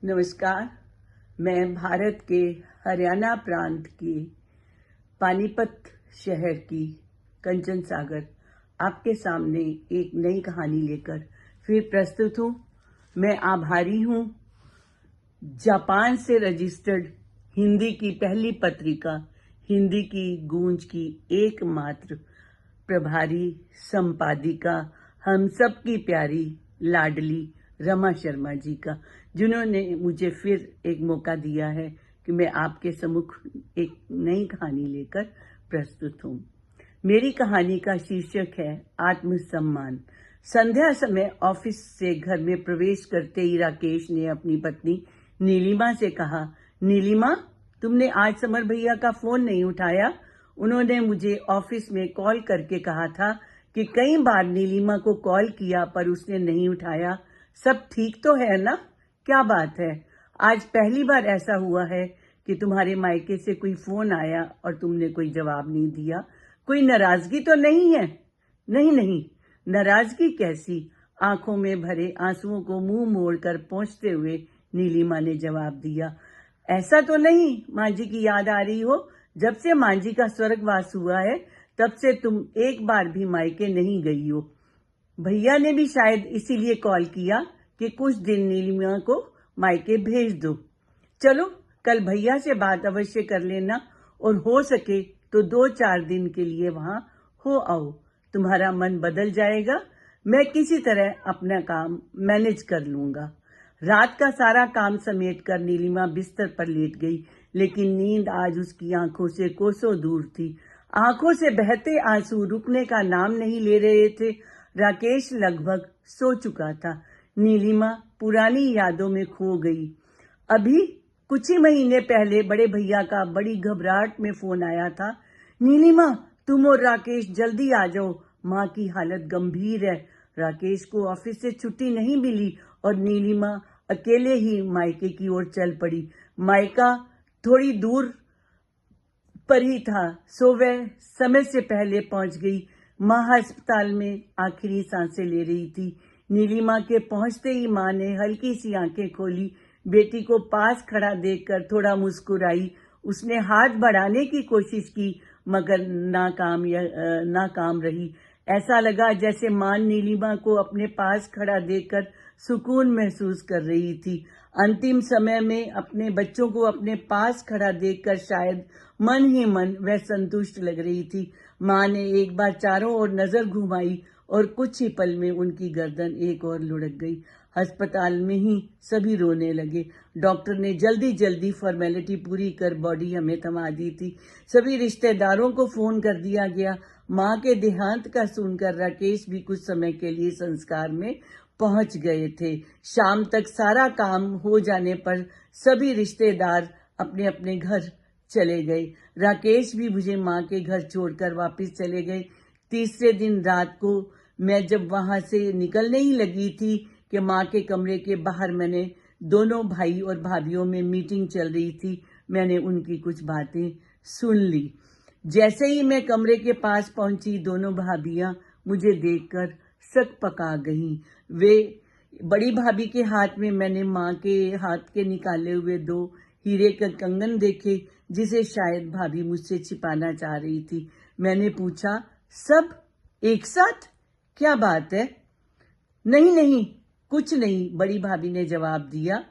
नमस्कार। मैं भारत के हरियाणा प्रांत की पानीपत शहर की कंचन सागर आपके सामने एक नई कहानी लेकर फिर प्रस्तुत हूँ। मैं आभारी हूँ जापान से रजिस्टर्ड हिंदी की पहली पत्रिका, हिंदी की गूंज की एकमात्र प्रभारी संपादिका, हम सब की प्यारी लाडली रमा शर्मा जी का, जिन्होंने मुझे फिर एक मौका दिया है कि मैं आपके सम्मुख एक नई कहानी लेकर प्रस्तुत हूँ। मेरी कहानी का शीर्षक है आत्मसम्मान। संध्या समय ऑफिस से घर में प्रवेश करते ही राकेश ने अपनी पत्नी नीलिमा से कहा, नीलिमा, तुमने आज समर भैया का फोन नहीं उठाया। उन्होंने मुझे ऑफिस में कॉल करके कहा था कि कई बार नीलिमा को कॉल किया पर उसने नहीं उठाया। सब ठीक तो है ना? क्या बात है, आज पहली बार ऐसा हुआ है कि तुम्हारे मायके से कोई फोन आया और तुमने कोई जवाब नहीं दिया। कोई नाराजगी तो नहीं है? नहीं नहीं, नाराजगी कैसी? आंखों में भरे आंसुओं को मुंह मोड़कर पहुंचते हुए नीलिमा ने जवाब दिया, ऐसा तो नहीं माँ जी की याद आ रही हो? जब से माँ जी का स्वर्गवास हुआ है तब से तुम एक बार भी मायके नहीं गई हो। भैया ने भी शायद इसीलिए कॉल किया कि कुछ दिन नीलिमा को मायके भेज दो। चलो कल भैया से बात अवश्य कर लेना और हो सके तो 2-4 दिन के लिए वहां हो आओ। तुम्हारा मन बदल जाएगा। मैं किसी तरह अपना काम मैनेज कर लूंगा। रात का सारा काम समेटकर नीलिमा बिस्तर पर लेट गई, लेकिन नींद आज उसकी आंखों से कोसों दूर थी। आंखों से बहते आंसू रुकने का नाम नहीं ले रहे थे। राकेश लगभग सो चुका था। नीलिमा पुरानी यादों में खो गई। अभी कुछ ही महीने पहले बड़े भैया का बड़ी घबराहट में फोन आया था, नीलिमा, तुम और राकेश जल्दी आ जाओ, माँ की हालत गंभीर है। राकेश को ऑफिस से छुट्टी नहीं मिली और नीलिमा अकेले ही मायके की ओर चल पड़ी। मायका थोड़ी दूर पर ही था, सो वह समय से पहले पहुंच गई। माँ अस्पताल में आखिरी सांसें ले रही थी। नीलिमा के पहुंचते ही माँ ने हल्की सी आंखें खोली, बेटी को पास खड़ा देखकर थोड़ा मुस्कुराई। उसने हाथ बढ़ाने की कोशिश की मगर नाकाम रही। ऐसा लगा जैसे माँ नीलिमा को अपने पास खड़ा देखकर सुकून महसूस कर रही थी। अंतिम समय में अपने बच्चों को अपने पास खड़ा देखकर शायद मन ही मन वह संतुष्ट लग रही थी। माँ ने एक बार चारों ओर नजर घुमाई और कुछ ही पल में उनकी गर्दन एक और लुढ़क गई। अस्पताल में ही सभी रोने लगे। डॉक्टर ने जल्दी जल्दी फॉर्मेलिटी पूरी कर बॉडी हमें थमा दी थी। सभी रिश्तेदारों को फोन कर दिया गया। माँ के देहांत का सुनकर राकेश भी कुछ समय के लिए संस्कार में पहुंच गए थे। शाम तक सारा काम हो जाने पर सभी रिश्तेदार अपने अपने घर चले गए। राकेश भी मुझे माँ के घर छोड़कर वापस चले गए। तीसरे दिन रात को मैं जब वहां से निकलने ही लगी थी कि माँ के कमरे के बाहर मैंने दोनों भाई और भाभियों में मीटिंग चल रही थी। मैंने उनकी कुछ बातें सुन ली। जैसे ही मैं कमरे के पास पहुंची, दोनों भाभियां मुझे देखकर सकपका गईं। वे बड़ी भाभी के हाथ में मैंने माँ के हाथ के निकाले हुए 2 हीरे के कंगन देखे, जिसे शायद भाभी मुझसे छिपाना चाह रही थी। मैंने पूछा, सब एक साथ? क्या बात है? नहीं नहीं, कुछ नहीं, बड़ी भाभी ने जवाब दिया।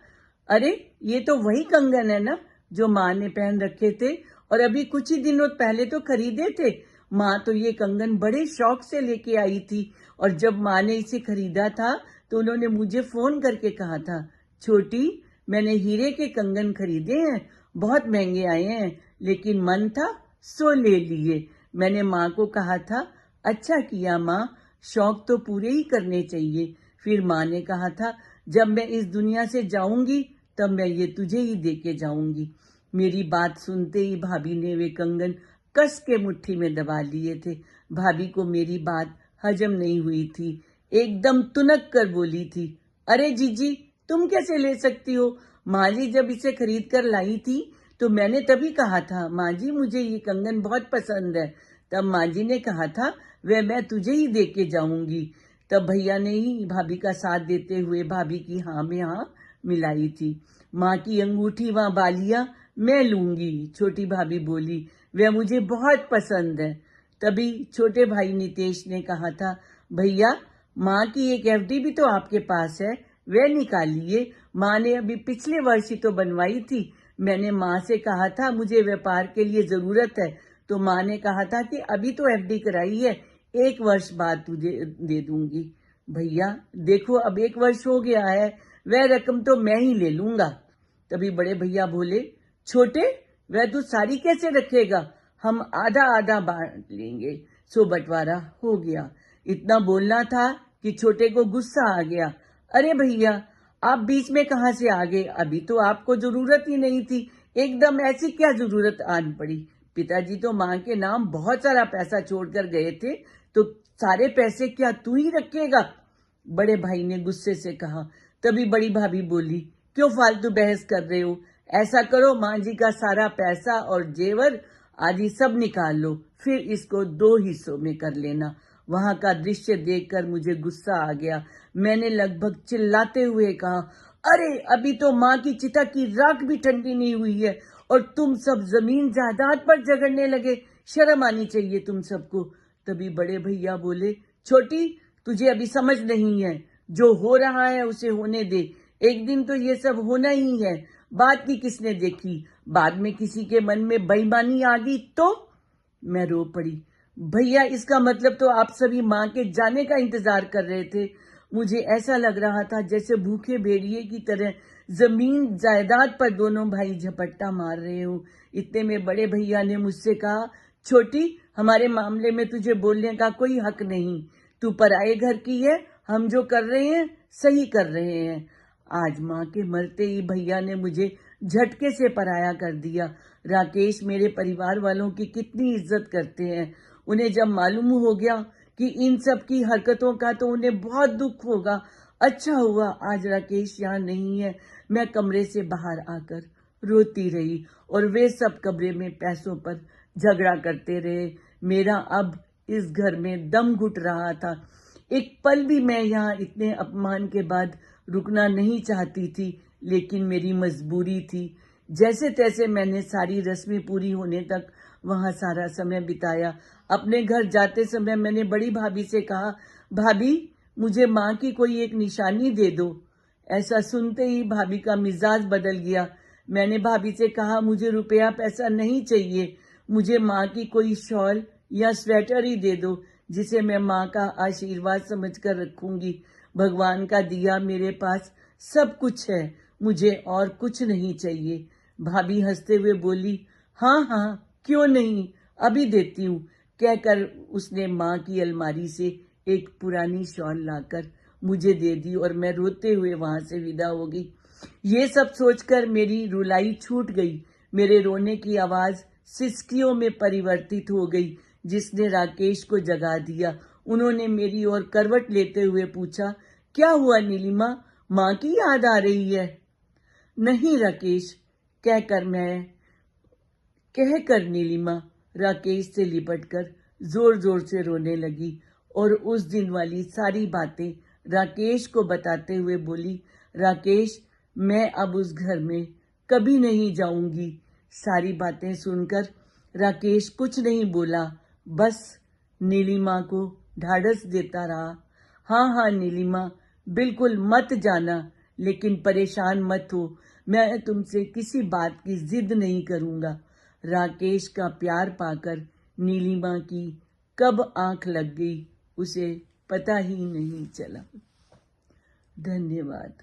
अरे ये तो वही कंगन है ना जो माँ ने पहन रखे थे और अभी कुछ ही दिनों पहले तो खरीदे थे। माँ तो ये कंगन बड़े शौक से लेके आई थी और जब माँ ने इसे खरीदा था तो उन्होंने मुझे फोन करके कहा था, छोटी, मैंने हीरे के कंगन खरीदे हैं, बहुत महंगे आए हैं, लेकिन मन था सो ले लिए। मैंने माँ को कहा था, अच्छा किया माँ, शौक तो पूरे ही करने चाहिए। फिर माँ ने कहा था, जब मैं इस दुनिया से जाऊंगी तब मैं ये तुझे ही दे के जाऊंगी। मेरी बात सुनते ही भाभी ने वे कंगन कस के मुट्ठी में दबा लिए थे। भाभी को मेरी बात हजम नहीं हुई थी। एकदम तुनक कर बोली थी, अरे जीजी, तुम कैसे ले सकती हो? माँ जी जब इसे खरीद कर लाई थी तो मैंने तभी कहा था, माँ जी मुझे ये कंगन बहुत पसंद है। तब माँ जी ने कहा था, वह मैं तुझे ही दे के जाऊंगी। तब भैया ने ही भाभी का साथ देते हुए भाभी की हाँ में हाँ मिलाई थी। माँ की अंगूठी व बालियां मैं लूंगी, छोटी भाभी बोली, वह मुझे बहुत पसंद है। तभी छोटे भाई नितेश ने कहा था, भैया माँ की एक एफडी भी तो आपके पास है, वह निकालिए। माँ ने अभी पिछले वर्ष ही तो बनवाई थी। मैंने माँ से कहा था मुझे व्यापार के लिए जरूरत है, तो माँ ने कहा था कि अभी तो एफडी कराई है, 1 वर्ष बाद तुझे दे दूंगी। भैया देखो अब 1 वर्ष हो गया है, वह रकम तो मैं ही ले लूंगा। तभी बड़े भैया बोले, छोटे वह तू सारी कैसे रखेगा, हम आधा आधा बांट लेंगे। सो बंटवारा हो गया। इतना बोलना था कि छोटे को गुस्सा आ गया। अरे भैया आप बीच में कहां से आ गए, अभी तो आपको जरूरत ही नहीं थी, एकदम ऐसी क्या जरूरत आन पड़ी। पिताजी तो माँ के नाम बहुत सारा पैसा छोड़कर गए थे, तो सारे पैसे क्या तू ही रखेगा। बड़े भाई ने गुस्से से कहा। तभी बड़ी भाभी बोली, क्यों फालतू बहस कर रहे हो, ऐसा करो माँ जी का सारा पैसा और जेवर आदि सब निकाल लो, फिर इसको 2 हिस्सों में कर लेना। वहां का दृश्य देखकर मुझे गुस्सा आ गया। मैंने लगभग चिल्लाते हुए कहा, अरे अभी तो माँ की चिता की राख भी ठंडी नहीं हुई है और तुम सब जमीन जायदाद पर झगड़ने लगे, शर्म आनी चाहिए तुम सबको। तभी बड़े भैया बोले, छोटी तुझे अभी समझ नहीं है, जो हो रहा है उसे होने दे, एक दिन तो ये सब होना ही है। बात की किसने देखी, बाद में किसी के मन में बेईमानी आ गई तो। मैं रो पड़ी। भैया इसका मतलब तो आप सभी माँ के जाने का इंतजार कर रहे थे। मुझे ऐसा लग रहा था जैसे भूखे भेड़िए की तरह जमीन जायदाद पर दोनों भाई झपट्टा मार रहे हो। इतने में बड़े भैया ने मुझसे कहा, छोटी हमारे मामले में तुझे बोलने का कोई हक नहीं, तू पराये घर की है, हम जो कर रहे हैं सही कर रहे हैं। आज माँ के मरते ही भैया ने मुझे झटके से पराया कर दिया। राकेश मेरे परिवार वालों की कितनी इज्जत करते हैं, उन्हें जब मालूम हो गया कि इन सब की हरकतों का तो उन्हें बहुत दुख होगा। अच्छा हुआ आज राकेश यहाँ नहीं है। मैं कमरे से बाहर आकर रोती रही और वे सब कमरे में पैसों पर झगड़ा करते रहे। मेरा अब इस घर में दम घुट रहा था। एक पल भी मैं यहाँ इतने अपमान के बाद रुकना नहीं चाहती थी, लेकिन मेरी मजबूरी थी। जैसे तैसे मैंने सारी रस्में पूरी होने तक वहां सारा समय बिताया। अपने घर जाते समय मैंने बड़ी भाभी से कहा, भाभी मुझे माँ की कोई एक निशानी दे दो। ऐसा सुनते ही भाभी का मिजाज बदल गया। मैंने भाभी से कहा, मुझे रुपया पैसा नहीं चाहिए, मुझे माँ की कोई शॉल या स्वेटर ही दे दो, जिसे मैं माँ का आशीर्वाद समझकर रखूंगी। भगवान का दिया मेरे पास सब कुछ है, मुझे और कुछ नहीं चाहिए। भाभी हंसते हुए बोली, हाँ हाँ क्यों नहीं, अभी देती हूँ, कहकर उसने माँ की अलमारी से एक पुरानी शॉल लाकर मुझे दे दी और मैं रोते हुए वहां से विदा हो गई। ये सब सोचकर मेरी रुलाई छूट गई। मेरे रोने की आवाज सिसकियों में परिवर्तित हो गई, जिसने राकेश को जगा दिया। उन्होंने मेरी ओर करवट लेते हुए पूछा, क्या हुआ नीलिमा, माँ की याद आ रही है? नहीं राकेश, कहकर नीलिमा राकेश से लिपटकर जोर जोर से रोने लगी और उस दिन वाली सारी बातें राकेश को बताते हुए बोली, राकेश मैं अब उस घर में कभी नहीं जाऊंगी। सारी बातें सुनकर राकेश कुछ नहीं बोला, बस नीलिमा को ढाढ़स देता रहा। हाँ हाँ नीलिमा, बिल्कुल मत जाना, लेकिन परेशान मत हो, मैं तुमसे किसी बात की जिद नहीं करूंगा। राकेश का प्यार पाकर नीलिमा की कब आंख लग गई उसे पता ही नहीं चला। धन्यवाद।